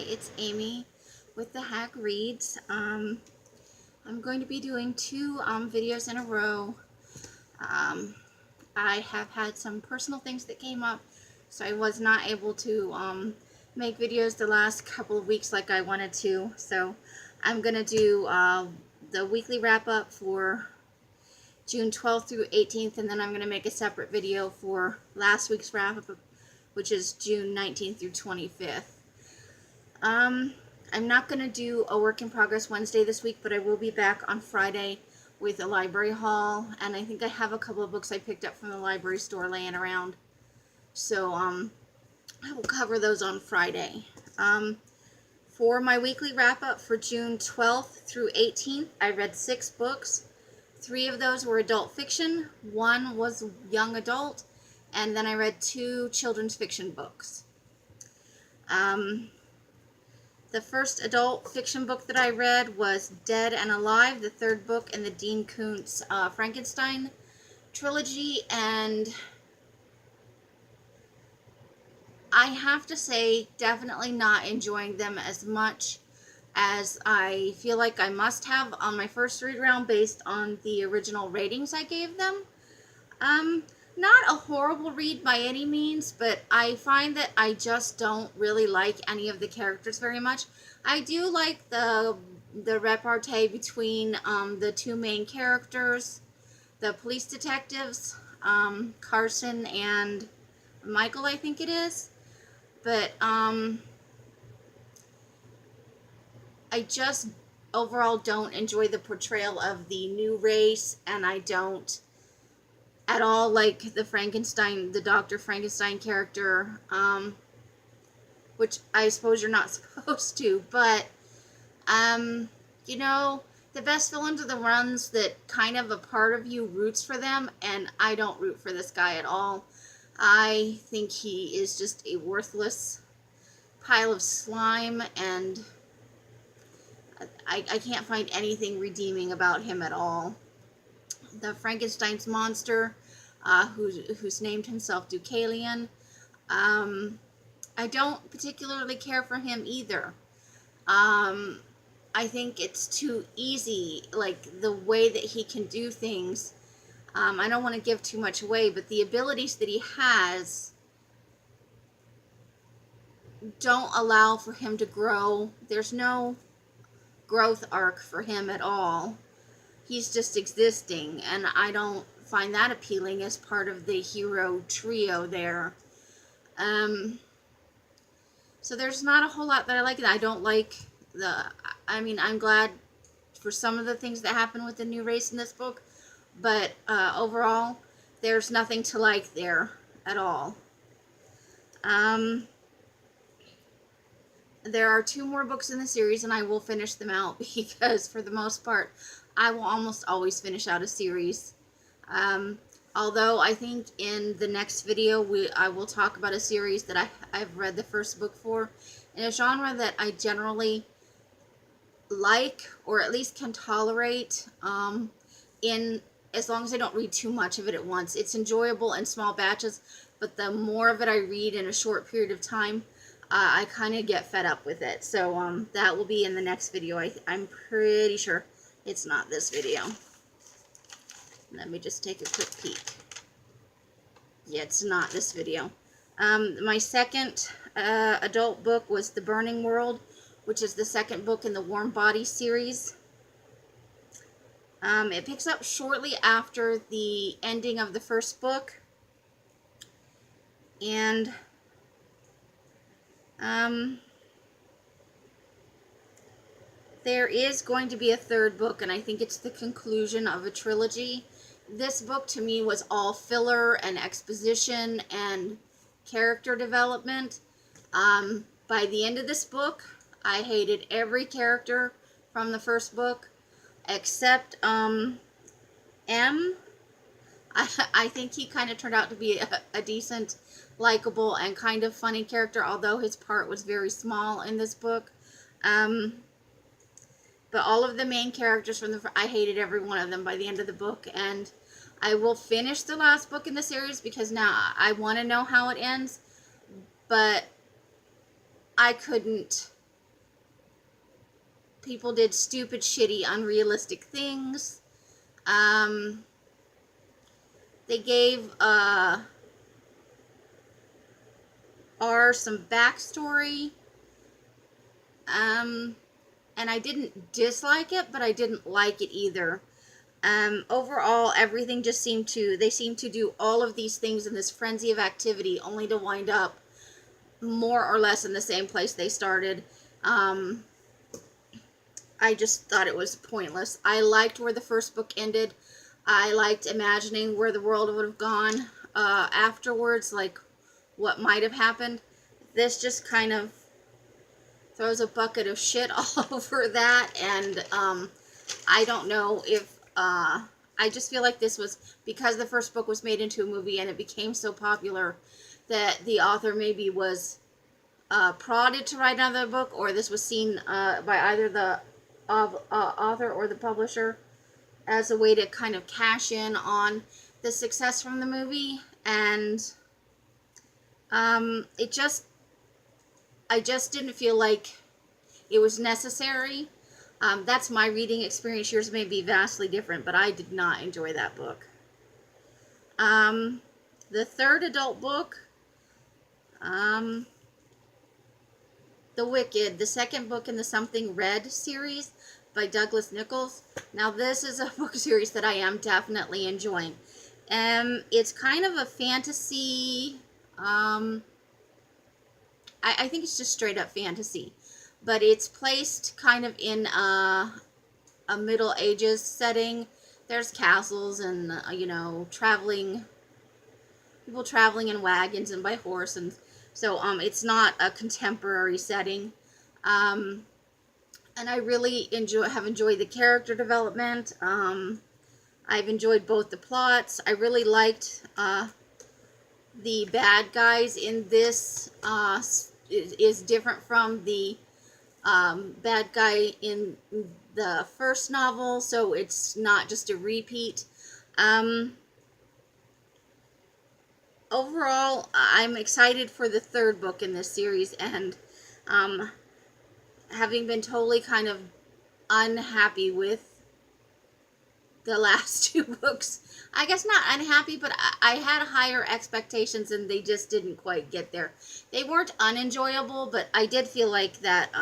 it's Amy with the Hack Reads. I'm going to be doing two videos in a row. I have had some personal things that came up, so I was not able to make videos the last couple of weeks like I wanted to. So I'm going to do the weekly wrap-up for June 12th through 18th, and then I'm going to make a separate video for last week's wrap-up, which is June 19th through 25th. I'm not going to do a work in progress Wednesday this week, but I will be back on Friday with a library haul, and I think I have a couple of books I picked up from the library store laying around, so I will cover those on Friday. For my weekly wrap-up for June 12th through 18th, I read 6 books. 3 of those were adult fiction, 1 was young adult, and then I read 2 children's fiction books. The first adult fiction book that I read was Dead and Alive, the 3rd book in the Dean Koontz Frankenstein trilogy, and I have to say, definitely not enjoying them as much as I feel like I must have on my first read round based on the original ratings I gave them. Not a horrible read by any means, but I find that I just don't really like any of the characters very much. I do like the repartee between the 2 main characters, the police detectives, Carson and Michael, I think it is. But I just overall don't enjoy the portrayal of the new race, and I don't at all like the Dr. Frankenstein character, which I suppose you're not supposed to, but, you know, the best villains are the ones that kind of a part of you roots for them, and I don't root for this guy at all. I think he is just a worthless pile of slime, and I can't find anything redeeming about him at all. The Frankenstein's monster, who's named himself Deucalion, I don't particularly care for him either. I think it's too easy, like the way that he can do things. I don't want to give too much away, but the abilities that he has don't allow for him to grow. There's no growth arc for him at all. He's just existing, and I don't find that appealing as part of the hero trio there. So there's not a whole lot that I like. I don't like I'm glad for some of the things that happen with the new race in this book, but overall, there's nothing to like there at all. There are 2 more books in the series, and I will finish them out because, for the most part, I will almost always finish out a series. Although I think in the next video, I will talk about a series that I've read the first book for, in a genre that I generally like, or at least can tolerate, as long as I don't read too much of it at once. It's enjoyable in small batches, but the more of it I read in a short period of time, I kind of get fed up with it. So that will be in the next video. I'm pretty sure it's not this video. Let me just take a quick peek. Yeah, it's not this video. My second adult book was The Burning World, which is the 2nd book in the Warm Body series. It picks up shortly after the ending of the first book. And there is going to be a 3rd book, and I think it's the conclusion of a trilogy. This book, to me, was all filler and exposition and character development. By the end of this book, I hated every character from the first book, except M. I think he kind of turned out to be a decent, likable, and kind of funny character, although his part was very small in this book. But all of the main characters I hated every one of them by the end of the book, and I will finish the last book in the series because now I want to know how it ends, but I couldn't people did stupid, shitty, unrealistic things. They gave R some backstory. And I didn't dislike it, but I didn't like it either. Overall, everything just they seemed to do all of these things in this frenzy of activity, only to wind up more or less in the same place they started. I just thought it was pointless. I liked where the first book ended. I liked imagining where the world would have gone afterwards, like what might have happened. This just kind of throws a bucket of shit all over that, and I don't know if I just feel like this was because the first book was made into a movie and it became so popular that the author maybe was prodded to write another book, or this was seen by either the author or the publisher as a way to kind of cash in on the success from the movie. And I just didn't feel like it was necessary. That's my reading experience. Yours may be vastly different, but I did not enjoy that book. The third adult book, The Wicked, the second book in the Something Red series by Douglas Nichols. Now, this is a book series that I am definitely enjoying. It's kind of a fantasy. I think it's just straight up fantasy, but it's placed kind of in a Middle Ages setting. There's castles and people traveling in wagons and by horse, and so it's not a contemporary setting. And I really have enjoyed the character development. I've enjoyed both the plots. I really liked the bad guys in this is different from the bad guy in the first novel, so it's not just a repeat. Overall, I'm excited for the third book in this series, and having been totally kind of unhappy with the last two books. I guess not unhappy, but I had higher expectations and they just didn't quite get there. They weren't unenjoyable, but I did feel like that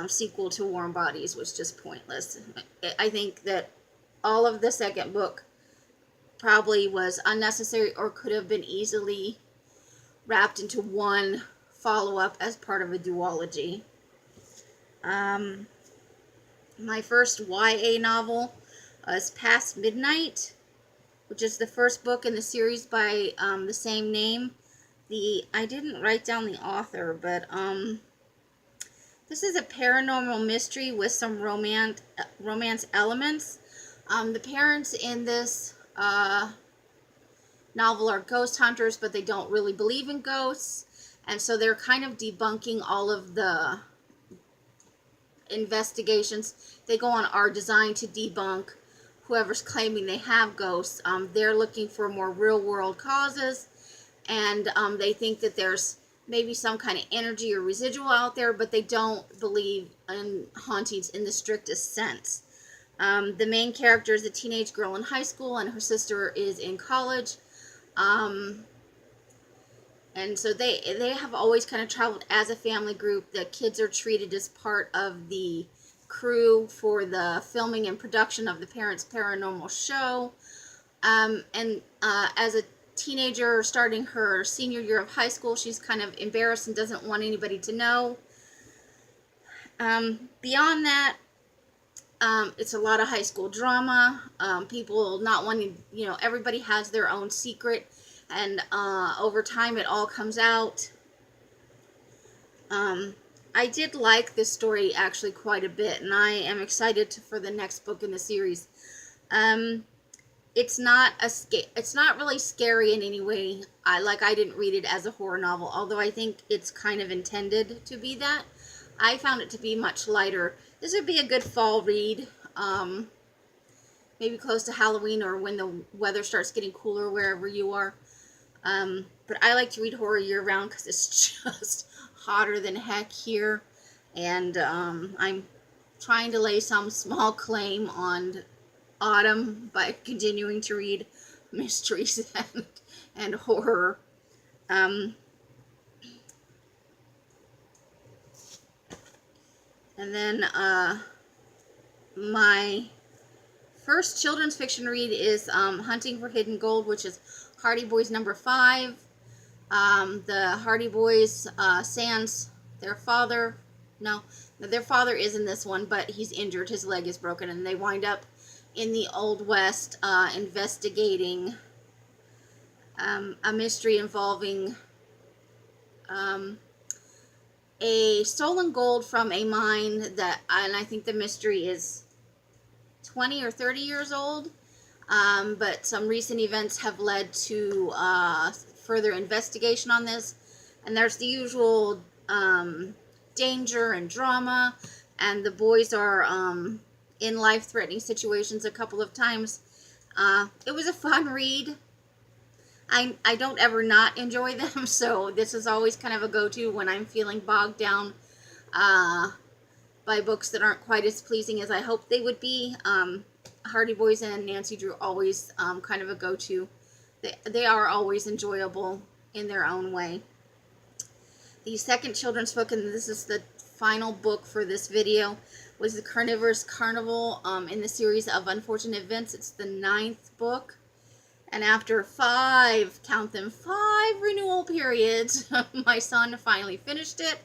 sequel to Warm Bodies was just pointless. I think that all of the second book probably was unnecessary or could have been easily wrapped into one follow-up as part of a duology. My first YA novel is Past Midnight, which is the first book in the series by the same name. I didn't write down the author, but this is a paranormal mystery with some romance elements. The parents in this novel are ghost hunters, but they don't really believe in ghosts, and so they're kind of debunking all of the investigations. They go on are designed to debunk whoever's claiming they have ghosts. They're looking for more real-world causes, and they think that there's maybe some kind of energy or residual out there, but they don't believe in hauntings in the strictest sense. The main character is a teenage girl in high school, and her sister is in college. And so they have always kind of traveled as a family group. The kids are treated as part of the crew for the filming and production of the parents' paranormal show. As a teenager starting her senior year of high school, she's kind of embarrassed and doesn't want anybody to know. Beyond that, it's a lot of high school drama. People not wanting, everybody has their own secret. And over time, it all comes out. I did like this story actually quite a bit, and I am excited for the next book in the series. It's not really scary in any way. I didn't read it as a horror novel, although I think it's kind of intended to be that. I found it to be much lighter. This would be a good fall read. Maybe close to Halloween or when the weather starts getting cooler wherever you are. But I like to read horror year-round because it's just hotter than heck here. And I'm trying to lay some small claim on autumn by continuing to read mysteries and horror. And then my first children's fiction read is Hunting for Hidden Gold, which is Hardy Boys number 5. The Hardy Boys, Sans, their father, no, their father is in this one, but he's injured, his leg is broken, and they wind up in the Old West investigating a mystery involving a stolen gold from a mine that, and I think the mystery is 20 or 30 years old, but some recent events have led to further investigation on this, and there's the usual danger and drama, and the boys are in life-threatening situations a couple of times. It was a fun read. I don't ever not enjoy them, so this is always kind of a go-to when I'm feeling bogged down by books that aren't quite as pleasing as I hoped they would be. Hardy Boys and Nancy Drew always kind of a go-to. They are always enjoyable in their own way. The second children's book, and this is the final book for this video, was the Carnivorous Carnival in the series of Unfortunate Events. It's the 9th book. And after 5, count them, 5 renewal periods, my son finally finished it.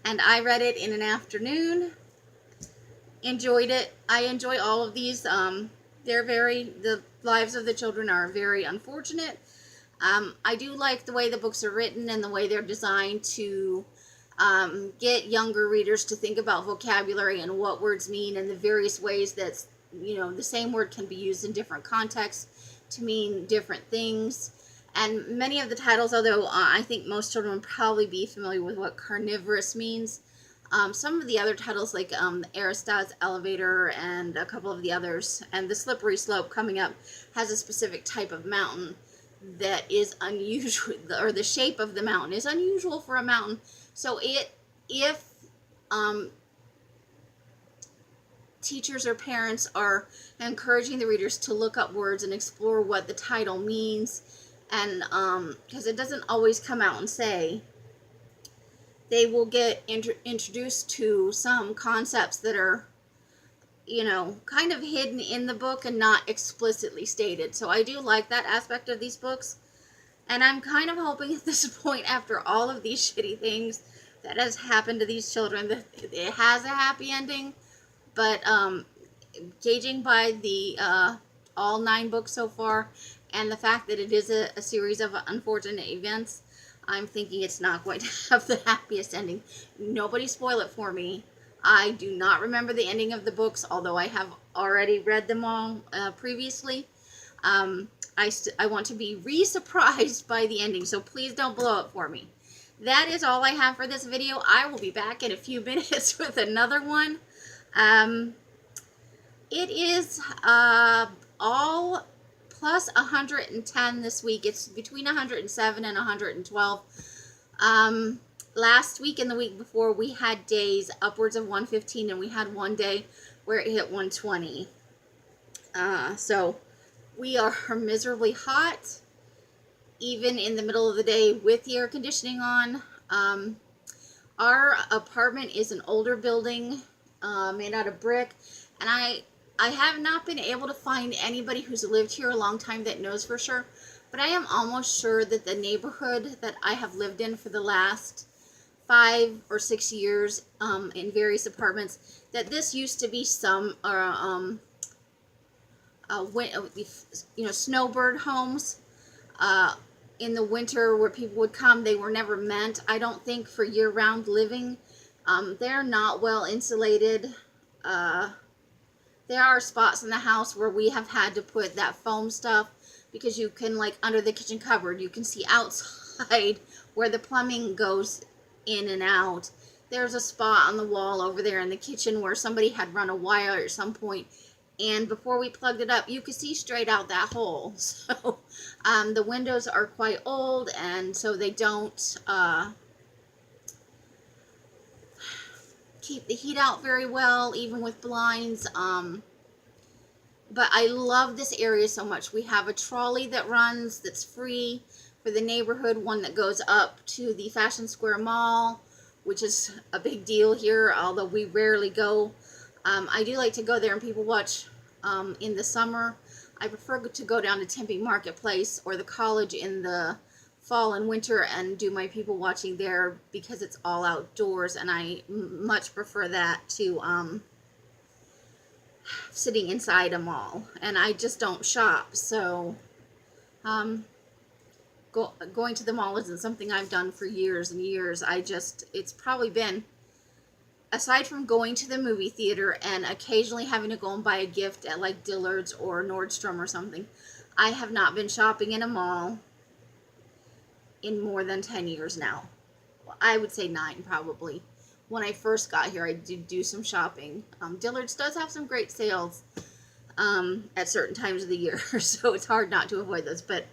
And I read it in an afternoon. Enjoyed it. I enjoy all of these. The lives of the children are very unfortunate. I do like the way the books are written and the way they're designed to get younger readers to think about vocabulary and what words mean and the various ways that, the same word can be used in different contexts to mean different things. And many of the titles, although I think most children would probably be familiar with what carnivorous means, some of the other titles like the Aristotle's Elevator and a couple of the others, and the Slippery Slope coming up, has a specific type of mountain that is unusual, or the shape of the mountain is unusual for a mountain. So if teachers or parents are encouraging the readers to look up words and explore what the title means, and because it doesn't always come out and say, they will get introduced to some concepts that are, kind of hidden in the book and not explicitly stated. So I do like that aspect of these books, and I'm kind of hoping at this point, after all of these shitty things that has happened to these children, that it has a happy ending. But gauging by the all 9 books so far, and the fact that it is a series of unfortunate events, I'm thinking it's not going to have the happiest ending. Nobody spoil it for me. I do not remember the ending of the books, although I have already read them all previously. I want to be re-surprised by the ending, so please don't blow it for me. That is all I have for this video. I will be back in a few minutes with another one. It is all plus 110 this week. It's between 107 and 112. Last week and the week before, we had days upwards of 115, and we had one day where it hit 120. So we are miserably hot, even in the middle of the day with the air conditioning on. Our apartment is an older building, made out of brick, and I have not been able to find anybody who's lived here a long time that knows for sure, but I am almost sure that the neighborhood that I have lived in for the last 5 or 6 years, in various apartments, that this used to be some snowbird homes. In the winter where people would come, they were never meant, I don't think, for year-round living. They're not well insulated. There are spots in the house where we have had to put that foam stuff, because you can, like, under the kitchen cupboard, you can see outside where the plumbing goes in and out. There's a spot on the wall over there in the kitchen where somebody had run a wire at some point, and before we plugged it up, you could see straight out that hole. So the windows are quite old, and so they don't keep the heat out very well, even with blinds. But I love this area so much. We have a trolley that runs that's free for the neighborhood, one that goes up to the Fashion Square Mall, which is a big deal here, although we rarely go. I do like to go there and people watch in the summer. I prefer to go down to Tempe Marketplace or the college in the fall and winter and do my people watching there because it's all outdoors, and I much prefer that to sitting inside a mall. And I just don't shop, so going to the mall isn't something I've done for years and years. It's probably been, aside from going to the movie theater and occasionally having to go and buy a gift at like Dillard's or Nordstrom or something, I have not been shopping in a mall in more than 10 years now. Well, I would say 9 probably. When I first got here, I did do some shopping. Dillard's does have some great sales at certain times of the year, so it's hard not to avoid those. But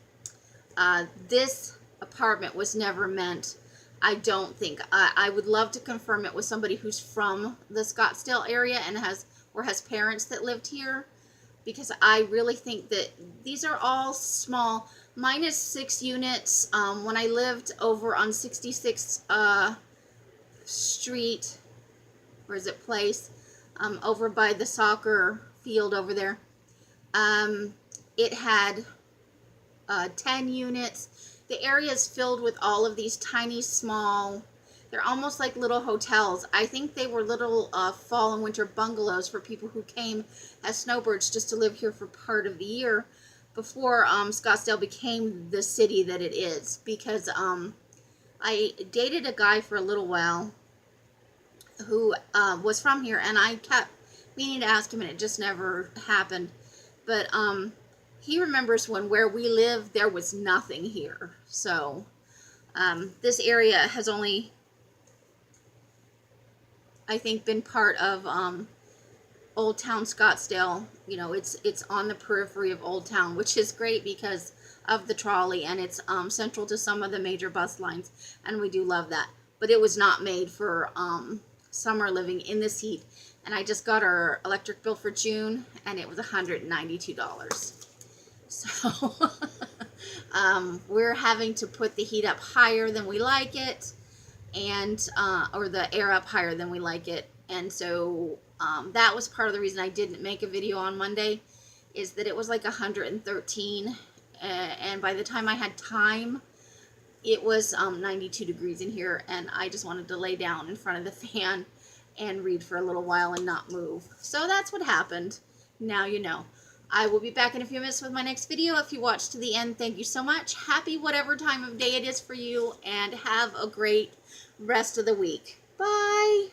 this apartment was never meant, I don't think. I would love to confirm it with somebody who's from the Scottsdale area and has parents that lived here, because I really think that these are all small. Mine is 6 units. When I lived over on 66th Street, or is it Place, over by the soccer field over there, it had 10 units. The area is filled with all of these tiny, small, they're almost like little hotels. I think they were little fall and winter bungalows for people who came as snowbirds just to live here for part of the year before Scottsdale became the city that it is. Because I dated a guy for a little while who was from here, and I kept meaning to ask him, and it just never happened. But he remembers when where we lived, there was nothing here. So this area has only, I think, been part of Old Town Scottsdale. You know, it's on the periphery of Old Town, which is great because of the trolley, and it's central to some of the major bus lines, and we do love that. But it was not made for summer living in this heat. And I just got our electric bill for June, and it was $192. So we're having to put the heat up higher than we like it, and or the air up higher than we like it. And so that was part of the reason I didn't make a video on Monday, is that it was like 113, and by the time I had time, it was 92 degrees in here, and I just wanted to lay down in front of the fan and read for a little while and not move. So that's what happened. Now you know. I will be back in a few minutes with my next video. If you watched to the end, thank you so much. Happy whatever time of day it is for you, and have a great rest of the week. Bye!